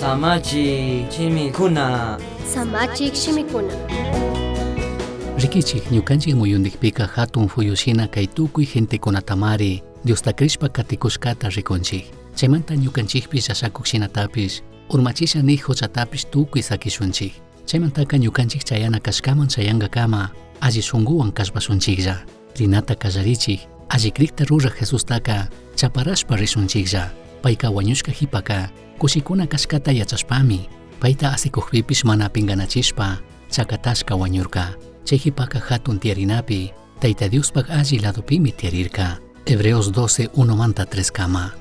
Samachi chimikuna. Samachik shimikuna. Rikichik ñukanchik muyundikpika hatun fuyushina kay tukuy gentekunatamari Diosta krishpa katikushkata rikunchik. Chaymanta ñukanchikpish llashakukshinapish urmachisha nik huchatapish tukuy sakishunchik. Chaymantaka ñukanchik chayana kashkaman chayankakama alli shunkuwan kashpashunchiklla. Rinata kallarichik alli krikta ruraq Jesustaka chaparashpa rishunchiklla. Payka wañushka hipaka kushikuna kashkata yachashpami payta asikukpipish mana pinganachishpa chakatashka wañurka. Chay hipaka hatun tiyarinapi Tayta Diospak alli ladupimi tiyarirka. Hebreos 12:1-3 kama.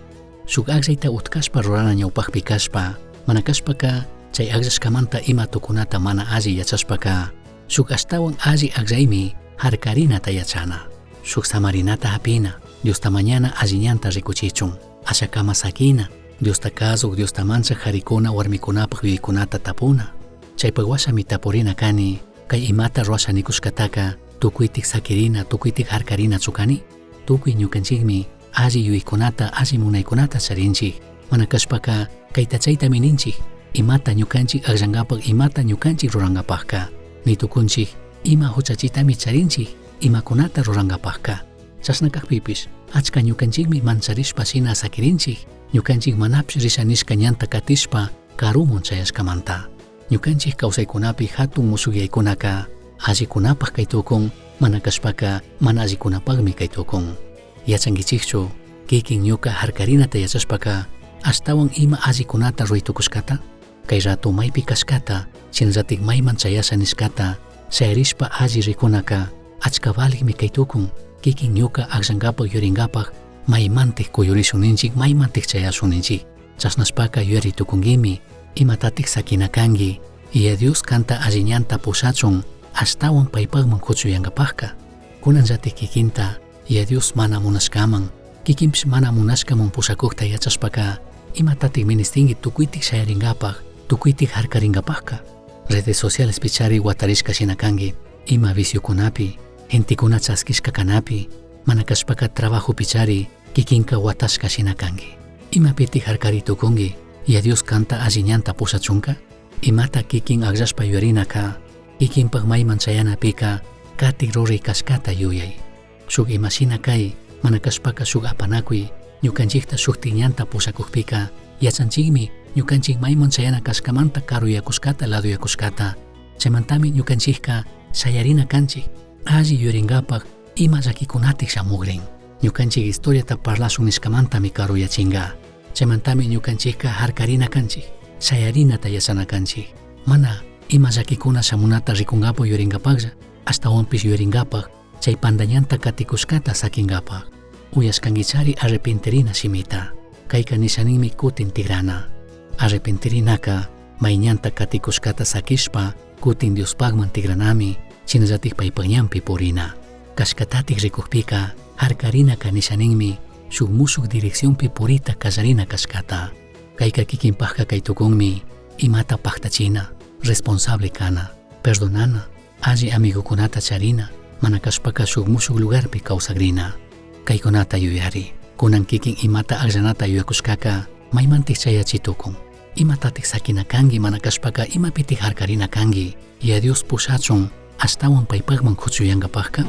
Shuk aqllayta utkashpa rurana ñawpaqpi kashpa mana kashpaka chay aqllashkamanta ima tukunata mana alli yachashpaka shuk ashtawan alli aqllaymi harkarinata yachana. Shuk samarinata hapina Diosta mañana alliñanta rikuchichun. Ashakama sakina Diosta kazuk Diosta manchaq harikuna warmikunapaq vivikunata tapuna. Chaypak washami tapurina kani kay imata ruwashanikushkataka tukuytik sakirina tukuytik harkarina chukani. Tukuy ñukanchikmi alli yuykunata alli munaykunata charinchik. Mana kashpaka kayta chaytami ninchik imata ñukanchik aqllankapaq imata ñukanchik rurankapaqka. Nitukunchik ima huchachitami charinchik imakunata rurankapaqka. Chashna kaqpipish achka ñukanchikmi mancharishpa shina sakirinchik ñukanchik manapish rishanishka ñanta katishpa karumun chayashkamanta. Ñukanchik kawsaykunapi hatun musukyaykunaka allikunapaq kay tukun mana kashpaka mana allikunapaqmi kay tukun. Yachankichikchu kikin ñuka harkarinata yachashpaka ashtawan ima allikunata ruraytukushkata kay rato maypi kashkata shinllatik mayman chayasha nishkata sayarishpa alli rikunaka achka valikmi kay tukun. Kikin ñuka aqllankapaq yurinkapaq maymantik kuyurishuninchik maymantik chayashuninchik. Chasnashpaka yuyaritukunkimi imatatik sakina kanki y Dios kanta alliñanta pushachun ashtawan paypaqman kuchuyankapaqka. Kunanllatik kikinta y Dios mana munashkaman kikinpish mana munashkaman pushakukta yachashpaka imatatik ministinki tukuytik shayarinkapaq tukuytik harkarinkapaqka. Redes sociales pichari watarishka shina kanki ima viciokunapi gentikuna chaskishka kanapi mana kashpaka trabajo pichari kikinka watashka shina kanki. Imapitik harkaritukunki y Dios kanta alliñanta pushachunka imata kikin aqllashpa yuyarinaka kikinpaq mayman chayanapika katik ruray kashkata yuyay. Shuk imashina kay mana kashpaka shuk apanakuy ñukanchikta shuktik ñanta pushakukpika yachanchikmi ñukanchik mayman chayana kashkamanta karuyakushkata laduyakushkata. Chaymantami ñukanchikka shayarina kanchik alli yuyarinkapaq ima llakikunatik shamugrin. Ñukanchik historiata parlashun nishkamantami karuyachinka. Chaymantami ñukanchikka harkarina kanchik shayarinata yachana kanchik. Mana ima llakikuna shamunata rikunkapak yuyarinkapaqlla ashtawanpish yuyarinkapaq chay pandañanta katikushkata sakinkapaq. Uyashkankichari arrepentirina shimita kayka nishaninmi kutin tigrana. Arrepentirinaka mayñanta katikushkata sakishpa kutin Diospaqman tigranami shinallatik paypaq ñanpi purina. Kashkatatik rikukpika harkarinaka nishaninmi shuk mushuk direccionpi purita kallarina kashkata. Kayka kikinpaqka kay tukunmi imata paktachina responsable kana perdonana alli amigukunata charina mana kashpaka shuk mushuk lugarpi kawsakrina. Kaykunata yuyari kunan kikin imata aqllanata yuyakushkaka maymantik chayachitukun. Imatatik sakina kanki mana kashpaka imapitik harkarina kanki y Dios pushachun ashtawan paypaqman kuchuyankapaqka.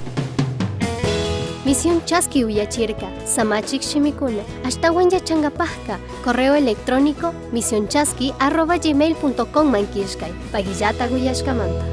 Misión Chasqui Uyachirka, Samachik Shimikuna, ashtawan yachankapaqka, correo electrónico misionchasqui@gmail.com mankishkay, pagillata guyashkamanta.